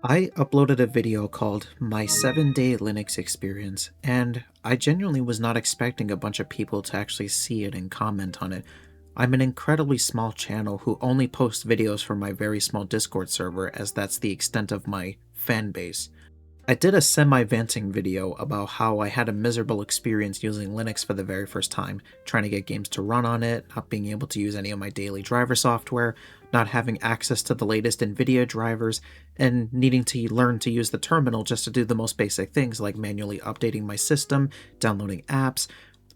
I uploaded a video called My 7-Day Linux Experience, and I genuinely was not expecting a bunch of people to actually see it and comment on it. I'm an incredibly small channel who only posts videos from my very small Discord server, as that's the extent of my fan base. I did a semi-venting video about how I had a miserable experience using Linux for the very first time, trying to get games to run on it, not being able to use any of my daily driver software, not having access to the latest NVIDIA drivers, and needing to learn to use the terminal just to do the most basic things like manually updating my system, downloading apps,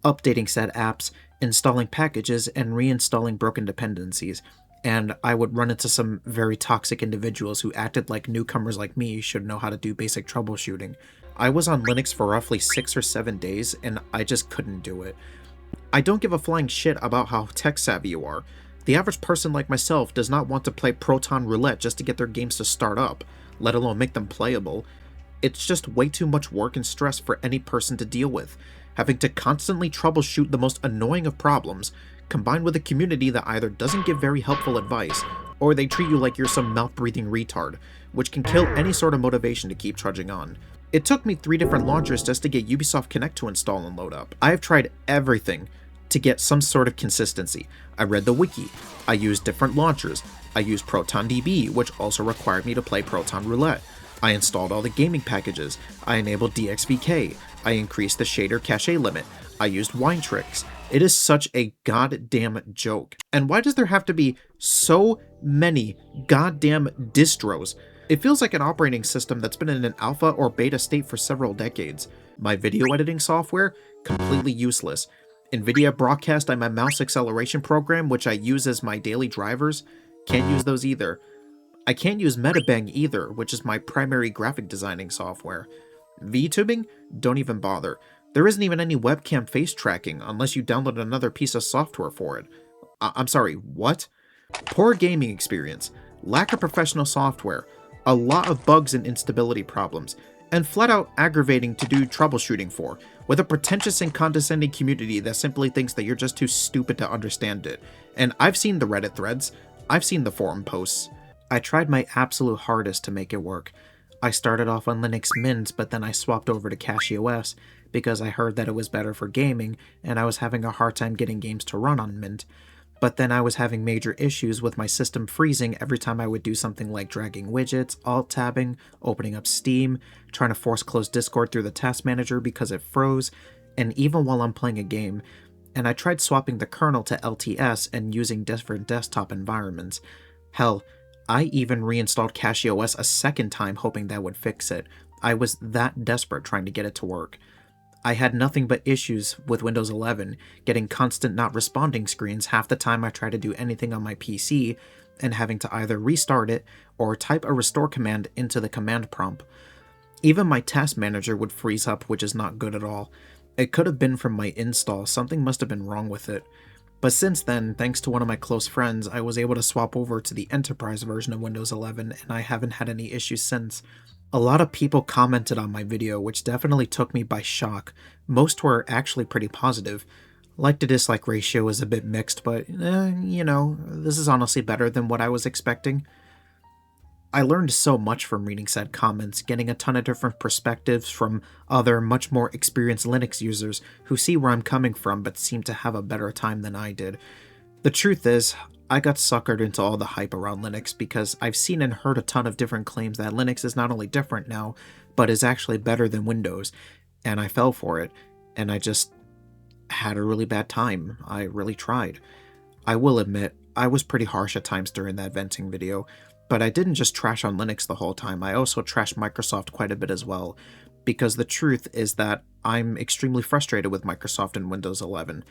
updating said apps, installing packages, and reinstalling broken dependencies. And I would run into some very toxic individuals who acted like newcomers like me should know how to do basic troubleshooting. I was on Linux for roughly 6 or 7 days, and I just couldn't do it. I don't give a flying shit about how tech savvy you are. The average person like myself does not want to play Proton Roulette just to get their games to start up, let alone make them playable. It's just way too much work and stress for any person to deal with, having to constantly troubleshoot the most annoying of problems, combined with a community that either doesn't give very helpful advice, or they treat you like you're some mouth-breathing retard, which can kill any sort of motivation to keep trudging on. It took me 3 different launchers just to get Ubisoft Connect to install and load up. I have tried everything to get some sort of consistency. I read the wiki, I used different launchers, I used ProtonDB, which also required me to play Proton Roulette. I installed all the gaming packages, I enabled DXVK, I increased the shader cache limit, I used wine tricks. It is such a goddamn joke. And why does there have to be so many goddamn distros? It feels like an operating system that's been in an alpha or beta state for several decades. My video editing software? Completely useless. NVIDIA Broadcast and my mouse acceleration program, which I use as my daily drivers? Can't use those either. I can't use Metabang either, which is my primary graphic designing software. VTubing? Don't even bother. There isn't even any webcam face tracking unless you download another piece of software for it. I'm sorry, what? Poor gaming experience, lack of professional software, a lot of bugs and instability problems, and flat out aggravating to do troubleshooting for, with a pretentious and condescending community that simply thinks that you're just too stupid to understand it. And I've seen the Reddit threads, I've seen the forum posts. I tried my absolute hardest to make it work. I started off on Linux Mint, but then I swapped over to CachyOS because I heard that it was better for gaming, and I was having a hard time getting games to run on Mint. But then I was having major issues with my system freezing every time I would do something like dragging widgets, alt-tabbing, opening up Steam, trying to force close Discord through the task manager because it froze, and even while I'm playing a game. And I tried swapping the kernel to LTS and using different desktop environments. Hell, I even reinstalled CachyOS a second time hoping that would fix it. I was that desperate trying to get it to work. I had nothing but issues with Windows 11, getting constant not responding screens half the time I tried to do anything on my PC, and having to either restart it or type a restore command into the command prompt. Even my task manager would freeze up, which is not good at all. It could have been from my install, something must have been wrong with it. But since then, thanks to one of my close friends, I was able to swap over to the Enterprise version of Windows 11, and I haven't had any issues since. A lot of people commented on my video, which definitely took me by shock. Most were actually pretty positive. Like to dislike ratio is a bit mixed, but this is honestly better than what I was expecting. I learned so much from reading said comments, getting a ton of different perspectives from other, much more experienced Linux users who see where I'm coming from but seem to have a better time than I did. The truth is, I got suckered into all the hype around Linux because I've seen and heard a ton of different claims that Linux is not only different now, but is actually better than Windows, and I fell for it, and I just had a really bad time. I really tried. I will admit, I was pretty harsh at times during that venting video, but I didn't just trash on Linux the whole time, I also trashed Microsoft quite a bit as well, because the truth is that I'm extremely frustrated with Microsoft and Windows 11.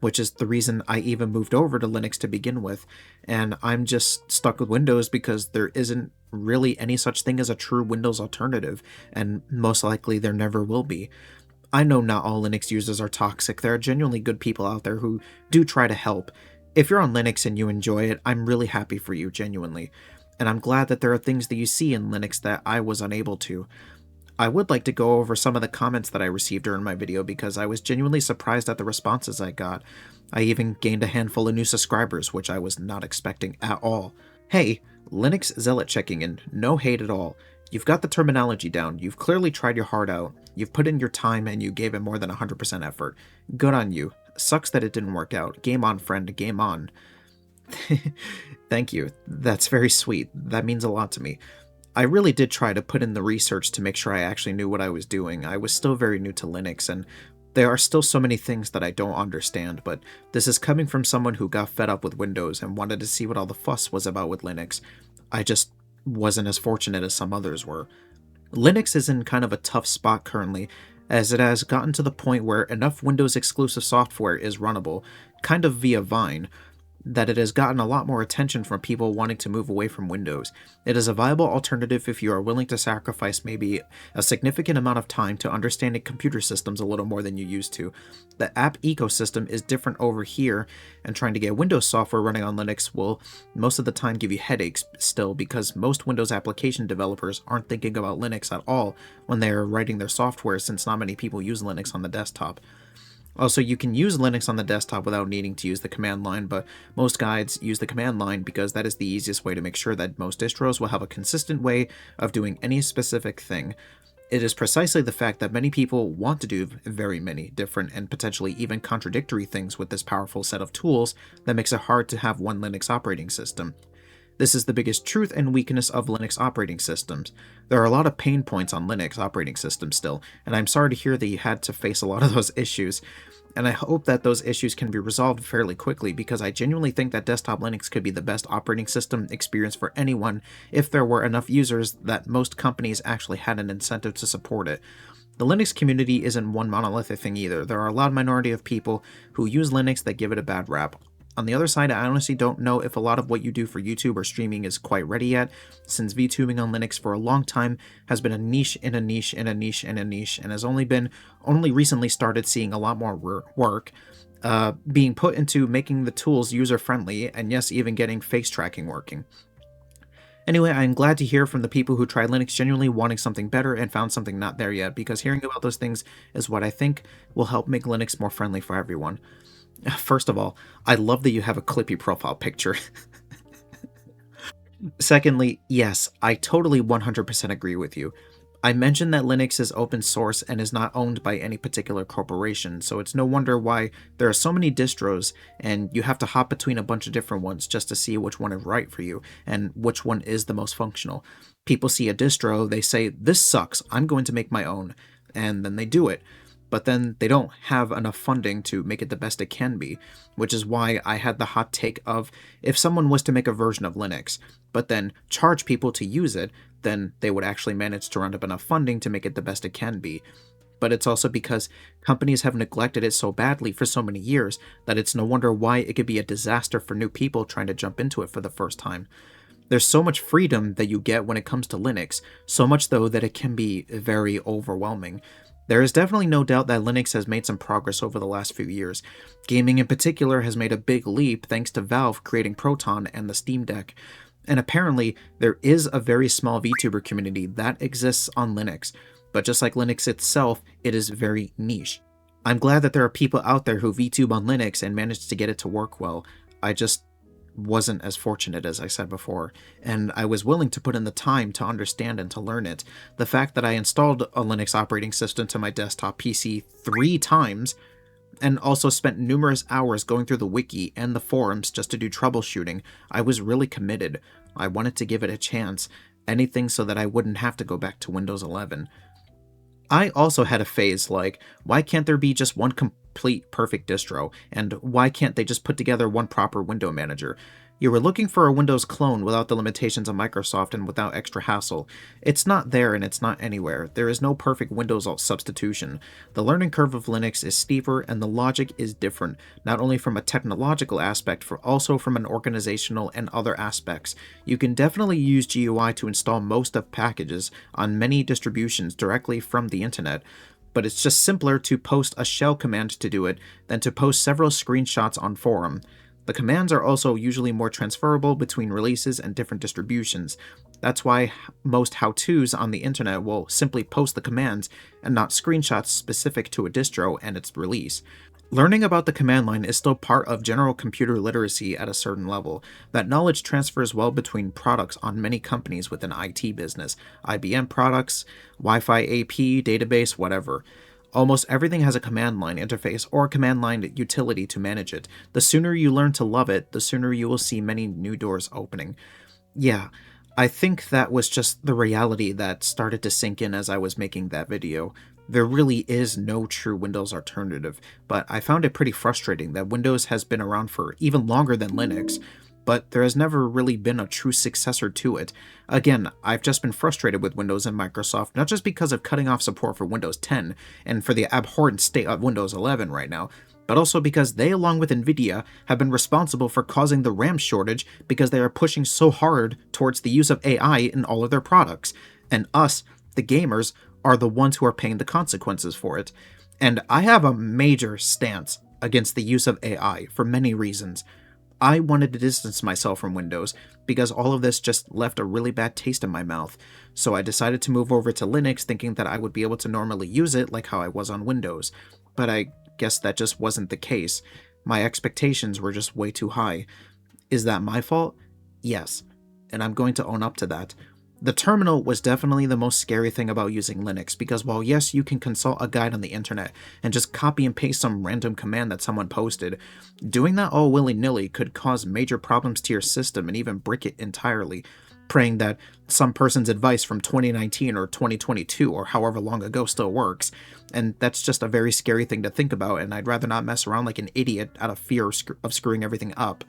Which is the reason I even moved over to Linux to begin with, and I'm just stuck with Windows because there isn't really any such thing as a true Windows alternative, and most likely there never will be. I know not all Linux users are toxic, there are genuinely good people out there who do try to help. If you're on Linux and you enjoy it, I'm really happy for you, genuinely. And I'm glad that there are things that you see in Linux that I was unable to. I would like to go over some of the comments that I received during my video because I was genuinely surprised at the responses I got. I even gained a handful of new subscribers, which I was not expecting at all. Hey, Linux Zealot checking in, no hate at all. You've got the terminology down, you've clearly tried your heart out, you've put in your time, and you gave it more than 100% effort. Good on you. Sucks that it didn't work out. Game on, friend, game on. Thank you. That's very sweet. That means a lot to me. I really did try to put in the research to make sure I actually knew what I was doing. I was still very new to Linux, and there are still so many things that I don't understand, but this is coming from someone who got fed up with Windows and wanted to see what all the fuss was about with Linux. I just wasn't as fortunate as some others were. Linux is in kind of a tough spot currently, as it has gotten to the point where enough Windows exclusive software is runnable, kind of via Vine, that it has gotten a lot more attention from people wanting to move away from Windows. It is a viable alternative if you are willing to sacrifice maybe a significant amount of time to understanding computer systems a little more than you used to. The app ecosystem is different over here, and trying to get Windows software running on Linux will most of the time give you headaches still, because most Windows application developers aren't thinking about Linux at all when they are writing their software, since not many people use Linux on the desktop. Also, you can use Linux on the desktop without needing to use the command line, but most guides use the command line because that is the easiest way to make sure that most distros will have a consistent way of doing any specific thing. It is precisely the fact that many people want to do very many different and potentially even contradictory things with this powerful set of tools that makes it hard to have one Linux operating system. This is the biggest truth and weakness of Linux operating systems. There are a lot of pain points on Linux operating systems still, and I'm sorry to hear that you had to face a lot of those issues. And I hope that those issues can be resolved fairly quickly, because I genuinely think that desktop Linux could be the best operating system experience for anyone if there were enough users that most companies actually had an incentive to support it. The Linux community isn't one monolithic thing either. There are a loud minority of people who use Linux that give it a bad rap. On the other side, I honestly don't know if a lot of what you do for YouTube or streaming is quite ready yet, since VTubing on Linux for a long time has been a niche in a niche in a niche in a niche, and has only recently started seeing a lot more work being put into making the tools user-friendly, and yes, even getting face tracking working. Anyway, I'm glad to hear from the people who tried Linux genuinely wanting something better and found something not there yet, because hearing about those things is what I think will help make Linux more friendly for everyone. First of all, I love that you have a Clippy profile picture. Secondly, yes, I totally 100% agree with you. I mentioned that Linux is open source and is not owned by any particular corporation, so it's no wonder why there are so many distros and you have to hop between a bunch of different ones just to see which one is right for you and which one is the most functional. People see a distro, they say, "This sucks, I'm going to make my own," and then they do it. But then they don't have enough funding to make it the best it can be, which is why I had the hot take of, if someone was to make a version of Linux, but then charge people to use it, then they would actually manage to round up enough funding to make it the best it can be. But it's also because companies have neglected it so badly for so many years that it's no wonder why it could be a disaster for new people trying to jump into it for the first time. There's so much freedom that you get when it comes to Linux, so much though that it can be very overwhelming. There is definitely no doubt that Linux has made some progress over the last few years. Gaming in particular has made a big leap thanks to Valve creating Proton and the Steam Deck. And apparently, there is a very small VTuber community that exists on Linux, but just like Linux itself, it is very niche. I'm glad that there are people out there who VTube on Linux and managed to get it to work well. I just wasn't as fortunate as I said before, and I was willing to put in the time to understand and to learn it. The fact that I installed a Linux operating system to my desktop PC 3 times, and also spent numerous hours going through the wiki and the forums just to do troubleshooting, I was really committed. I wanted to give it a chance, anything so that I wouldn't have to go back to Windows 11. I also had a phase like, why can't there be just one complete perfect distro, and why can't they just put together one proper window manager? You were looking for a Windows clone without the limitations of Microsoft and without extra hassle. It's not there and it's not anywhere. There is no perfect Windows substitution. The learning curve of Linux is steeper and the logic is different, not only from a technological aspect, but also from an organizational and other aspects. You can definitely use GUI to install most of packages on many distributions directly from the internet, but it's just simpler to post a shell command to do it than to post several screenshots on forum. The commands are also usually more transferable between releases and different distributions. That's why most how-tos on the internet will simply post the commands and not screenshots specific to a distro and its release. Learning about the command line is still part of general computer literacy at a certain level. That knowledge transfers well between products on many companies within IT business, IBM products, Wi-Fi AP, database, whatever. Almost everything has a command line interface or a command line utility to manage it. The sooner you learn to love it, the sooner you will see many new doors opening. Yeah, I think that was just the reality that started to sink in as I was making that video. There really is no true Windows alternative, but I found it pretty frustrating that Windows has been around for even longer than Linux, but there has never really been a true successor to it. Again, I've just been frustrated with Windows and Microsoft, not just because of cutting off support for Windows 10 and for the abhorrent state of Windows 11 right now, but also because they, along with Nvidia, have been responsible for causing the RAM shortage because they are pushing so hard towards the use of AI in all of their products. And us, the gamers, are the ones who are paying the consequences for it. And I have a major stance against the use of AI for many reasons. I wanted to distance myself from Windows because all of this just left a really bad taste in my mouth. So I decided to move over to Linux thinking that I would be able to normally use it like how I was on Windows. But I guess that just wasn't the case. My expectations were just way too high. Is that my fault? Yes. And I'm going to own up to that. The terminal was definitely the most scary thing about using Linux because while yes, you can consult a guide on the internet and just copy and paste some random command that someone posted, doing that all willy-nilly could cause major problems to your system and even brick it entirely, praying that some person's advice from 2019 or 2022 or however long ago still works. And that's just a very scary thing to think about, and I'd rather not mess around like an idiot out of fear of screwing everything up.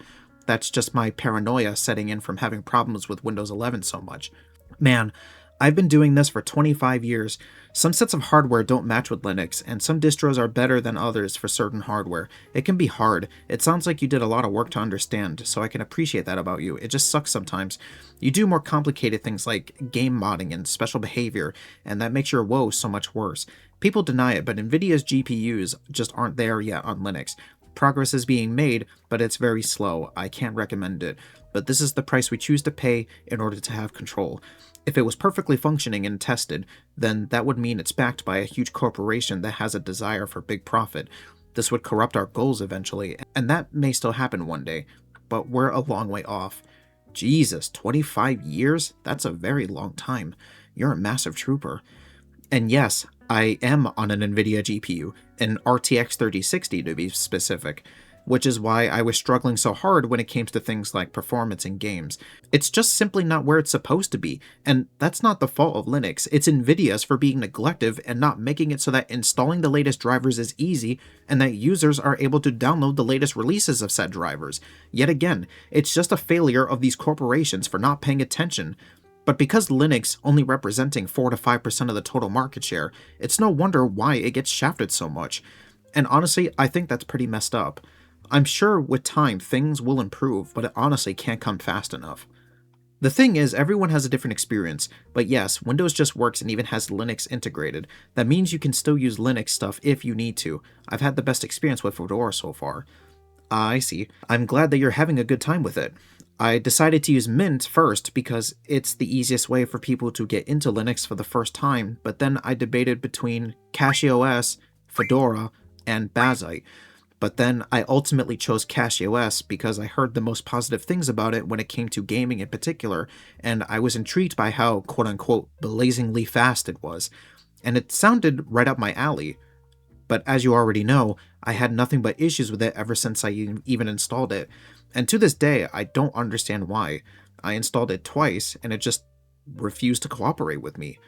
That's just my paranoia setting in from having problems with Windows 11 so much. Man, I've been doing this for 25 years. Some sets of hardware don't match with Linux, and some distros are better than others for certain hardware. It can be hard. It sounds like you did a lot of work to understand, so I can appreciate that about you. It just sucks sometimes. You do more complicated things like game modding and special behavior, and that makes your woes so much worse. People deny it, but Nvidia's GPUs just aren't there yet on Linux. Progress is being made, but it's very slow. I can't recommend it. But this is the price we choose to pay in order to have control. If it was perfectly functioning and tested, then that would mean it's backed by a huge corporation that has a desire for big profit. This would corrupt our goals eventually, and that may still happen one day, but we're a long way off. Jesus, 25 years? That's a very long time. You're a massive trooper. And yes, I am on an Nvidia GPU, an RTX 3060 to be specific, which is why I was struggling so hard when it came to things like performance in games. It's just simply not where it's supposed to be, and that's not the fault of Linux. It's Nvidia's for being neglective and not making it so that installing the latest drivers is easy and that users are able to download the latest releases of said drivers. Yet again, it's just a failure of these corporations for not paying attention. But because Linux only representing 4 to 5% of the total market share, it's no wonder why it gets shafted so much. And honestly, I think that's pretty messed up. I'm sure with time things will improve, but it honestly can't come fast enough. The thing is, everyone has a different experience, but yes, Windows just works and even has Linux integrated. That means you can still use Linux stuff if you need to. I've had the best experience with Fedora so far. I see. I'm glad that you're having a good time with it. I decided to use Mint first because it's the easiest way for people to get into Linux for the first time, but then I debated between CachyOS, Fedora, and Bazite. But then I ultimately chose CachyOS because I heard the most positive things about it when it came to gaming in particular, and I was intrigued by how quote-unquote blazingly fast it was. And it sounded right up my alley. But as you already know, I had nothing but issues with it ever since I even installed it. And to this day, I don't understand why. I installed it twice, and it just refused to cooperate with me.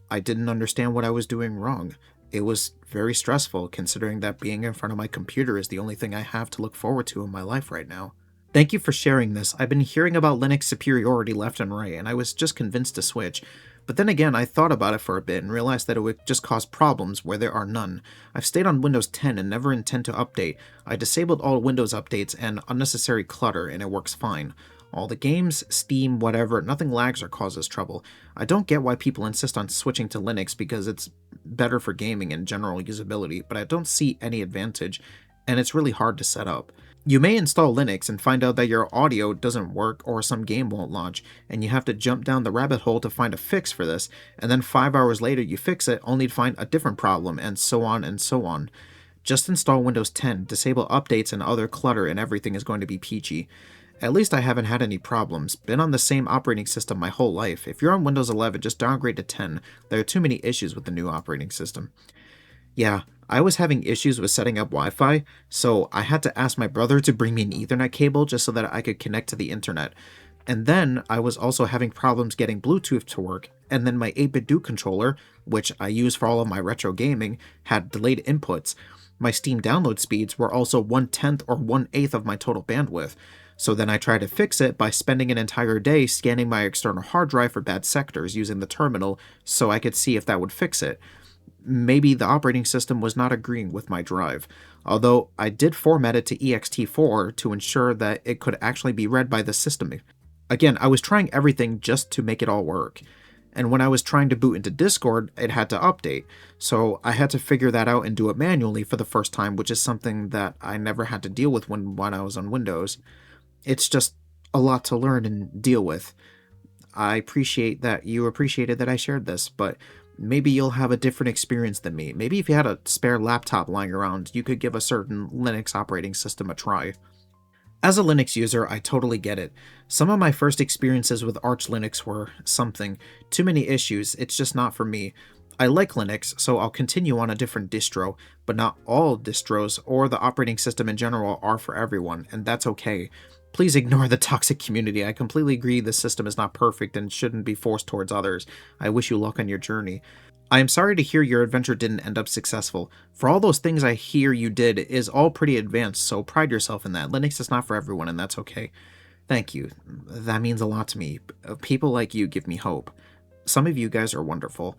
I didn't understand what I was doing wrong. It was very stressful, considering that being in front of my computer is the only thing I have to look forward to in my life right now. Thank you for sharing this. I've been hearing about Linux superiority left and right, and I was just convinced to switch. But then again, I thought about it for a bit and realized that it would just cause problems where there are none. I've stayed on Windows 10 and never intend to update. I disabled all Windows updates and unnecessary clutter, and it works fine. All the games, Steam, whatever, nothing lags or causes trouble. I don't get why people insist on switching to Linux because it's better for gaming and general usability, but I don't see any advantage, and it's really hard to set up. You may install Linux and find out that your audio doesn't work or some game won't launch, and you have to jump down the rabbit hole to find a fix for this, and then 5 hours later you fix it only to find a different problem, and so on and so on. Just install Windows 10, disable updates and other clutter, and everything is going to be peachy. At least I haven't had any problems. Been on the same operating system my whole life. If you're on Windows 11, just downgrade to 10. There are too many issues with the new operating system. Yeah, I was having issues with setting up Wi-Fi, so I had to ask my brother to bring me an Ethernet cable just so that I could connect to the internet. And then I was also having problems getting Bluetooth to work, and then my 8-bit Duke controller, which I use for all of my retro gaming, had delayed inputs. My Steam download speeds were also 1/10 or 1/8 of my total bandwidth. So then I tried to fix it by spending an entire day scanning my external hard drive for bad sectors using the terminal so I could see if that would fix it. Maybe the operating system was not agreeing with my drive, although I did format it to ext4 to ensure that it could actually be read by the system. Again, I was trying everything just to make it all work. And when I was trying to boot into Discord, it had to update. So I had to figure that out and do it manually for the first time, which is something that I never had to deal with when I was on Windows. It's just a lot to learn and deal with. I appreciate that you appreciated that I shared this, but maybe you'll have a different experience than me. Maybe if you had a spare laptop lying around, you could give a certain Linux operating system a try. As a Linux user, I totally get it. Some of my first experiences with Arch Linux were something. Too many issues, it's just not for me. I like Linux, so I'll continue on a different distro, but not all distros or the operating system in general are for everyone, and that's okay. Please ignore the toxic community. I completely agree the system is not perfect and shouldn't be forced towards others. I wish you luck on your journey. I am sorry to hear your adventure didn't end up successful. For all those things I hear you did is all pretty advanced, so pride yourself in that. Linux is not for everyone, and that's okay. Thank you. That means a lot to me. People like you give me hope. Some of you guys are wonderful.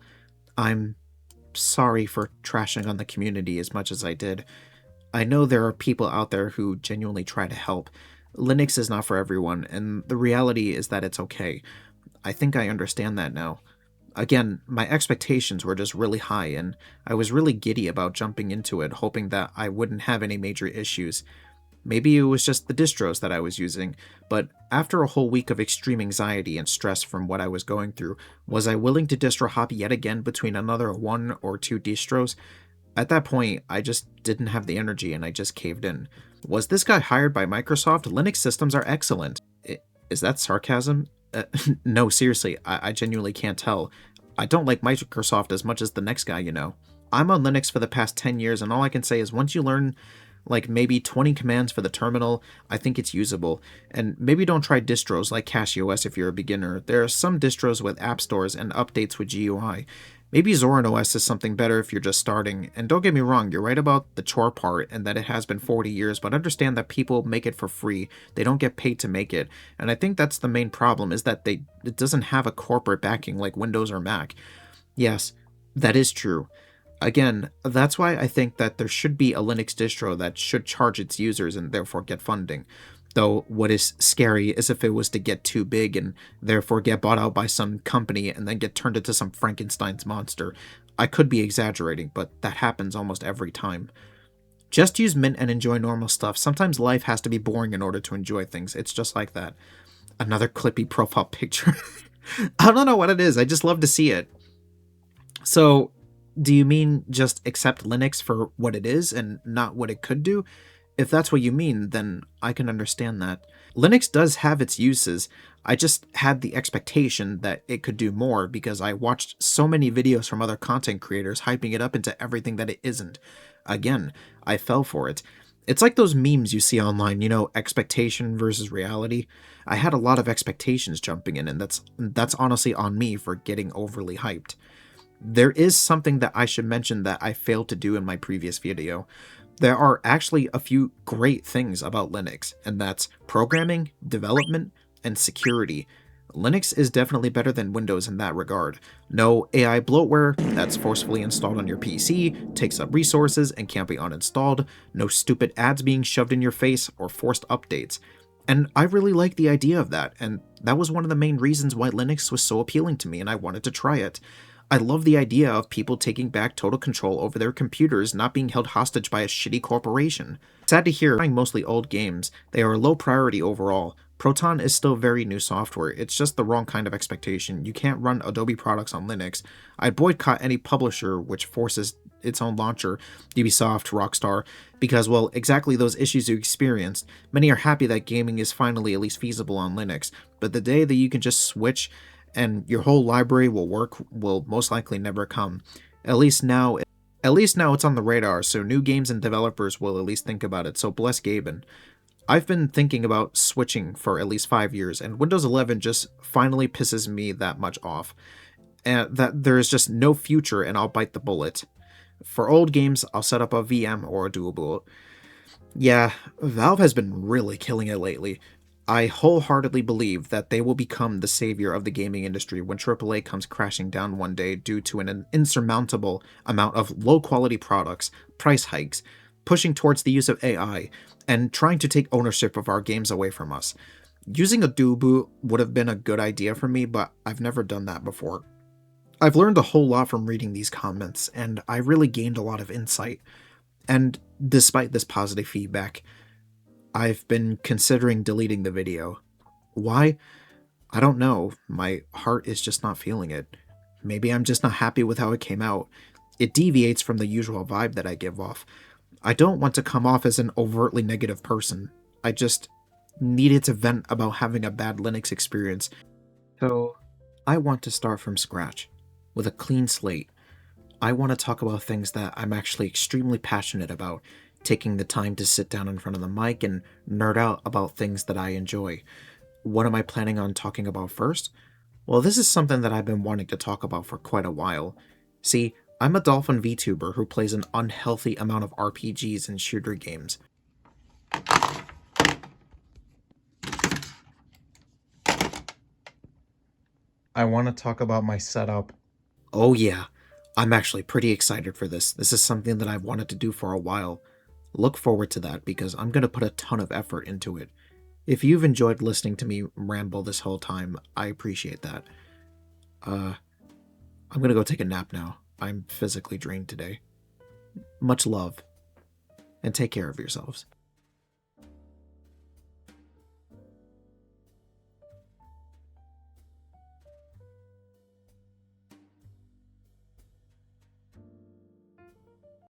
I'm sorry for trashing on the community as much as I did. I know there are people out there who genuinely try to help. Linux is not for everyone, and the reality is that it's okay. I think I understand that now. Again, my expectations were just really high, and I was really giddy about jumping into it, hoping that I wouldn't have any major issues. Maybe it was just the distros that I was using, but after a whole week of extreme anxiety and stress from what I was going through, was I willing to distro hop yet again between another 1 or 2 distros? At that point, I just didn't have the energy and I just caved in. Was this guy hired by Microsoft? Linux systems are excellent. Is that sarcasm? No, seriously, I genuinely can't tell. I don't like Microsoft as much as the next guy, you know. I'm on Linux for the past 10 years, and all I can say is once you learn like maybe 20 commands for the terminal, I think it's usable. And maybe don't try distros like CashOS if you're a beginner. There are some distros with app stores and updates with GUI. Maybe Zorin OS is something better if you're just starting. And don't get me wrong, you're right about the chore part and that it has been 40 years, but understand that people make it for free. They don't get paid to make it. And I think that's the main problem, is that it doesn't have a corporate backing like Windows or Mac. Yes, that is true. Again, that's why I think that there should be a Linux distro that should charge its users and therefore get funding. Though what is scary is if it was to get too big and therefore get bought out by some company and then get turned into some Frankenstein's monster. I could be exaggerating, but that happens almost every time. Just use Mint and enjoy normal stuff. Sometimes life has to be boring in order to enjoy things. It's just like that. Another clippy profile picture. I don't know what it is. I just love to see it. So, do you mean just accept Linux for what it is and not what it could do? If that's what you mean, then I can understand that. Linux does have its uses. I just had the expectation that it could do more because I watched so many videos from other content creators hyping it up into everything that it isn't. Again, I fell for it. It's like those memes you see online, you know, expectation versus reality. I had a lot of expectations jumping in, and that's honestly on me for getting overly hyped. There is something that I should mention that I failed to do in my previous video. There are actually a few great things about Linux, and that's programming, development, and security. Linux is definitely better than Windows in that regard. No AI bloatware that's forcefully installed on your PC, takes up resources, and can't be uninstalled. No stupid ads being shoved in your face or forced updates. And I really like the idea of that, and that was one of the main reasons why Linux was so appealing to me and I wanted to try it. I love the idea of people taking back total control over their computers, not being held hostage by a shitty corporation. Sad to hear, playing mostly old games, they are low priority overall, Proton is still very new software. It's just the wrong kind of expectation. You can't run Adobe products on Linux. I'd boycott any publisher which forces its own launcher, Ubisoft, Rockstar, because, well, exactly those issues you experienced. Many are happy that gaming is finally at least feasible on Linux, but the day that you can just switch and your whole library will work will most likely never come. At least now at least now it's on the radar, so new games and developers will at least think about it, so bless Gaben. I've been thinking about switching for at least 5 years, and Windows 11 just finally pisses me that much off. And that there is just no future, and I'll bite the bullet. For old games, I'll set up a VM or a dual boot. Yeah, Valve has been really killing it lately. I wholeheartedly believe that they will become the savior of the gaming industry when AAA comes crashing down one day due to an insurmountable amount of low quality products, price hikes, pushing towards the use of AI, and trying to take ownership of our games away from us. Using a dual boot would have been a good idea for me, but I've never done that before. I've learned a whole lot from reading these comments, and I really gained a lot of insight. And despite this positive feedback, I've been considering deleting the video. Why? I don't know. My heart is just not feeling it. Maybe I'm just not happy with how it came out. It deviates from the usual vibe that I give off. I don't want to come off as an overtly negative person. I just needed to vent about having a bad Linux experience. So, I want to start from scratch, with a clean slate. I want to talk about things that I'm actually extremely passionate about, taking the time to sit down in front of the mic and nerd out about things that I enjoy. What am I planning on talking about first? Well, this is something that I've been wanting to talk about for quite a while. See, I'm a Dolphin VTuber who plays an unhealthy amount of RPGs and shooter games. I want to talk about my setup. Oh yeah, I'm actually pretty excited for this. This is something that I've wanted to do for a while. Look forward to that because I'm going to put a ton of effort into it. If you've enjoyed listening to me ramble this whole time, I appreciate that. I'm going to go take a nap now. I'm physically drained today. Much love, and take care of yourselves.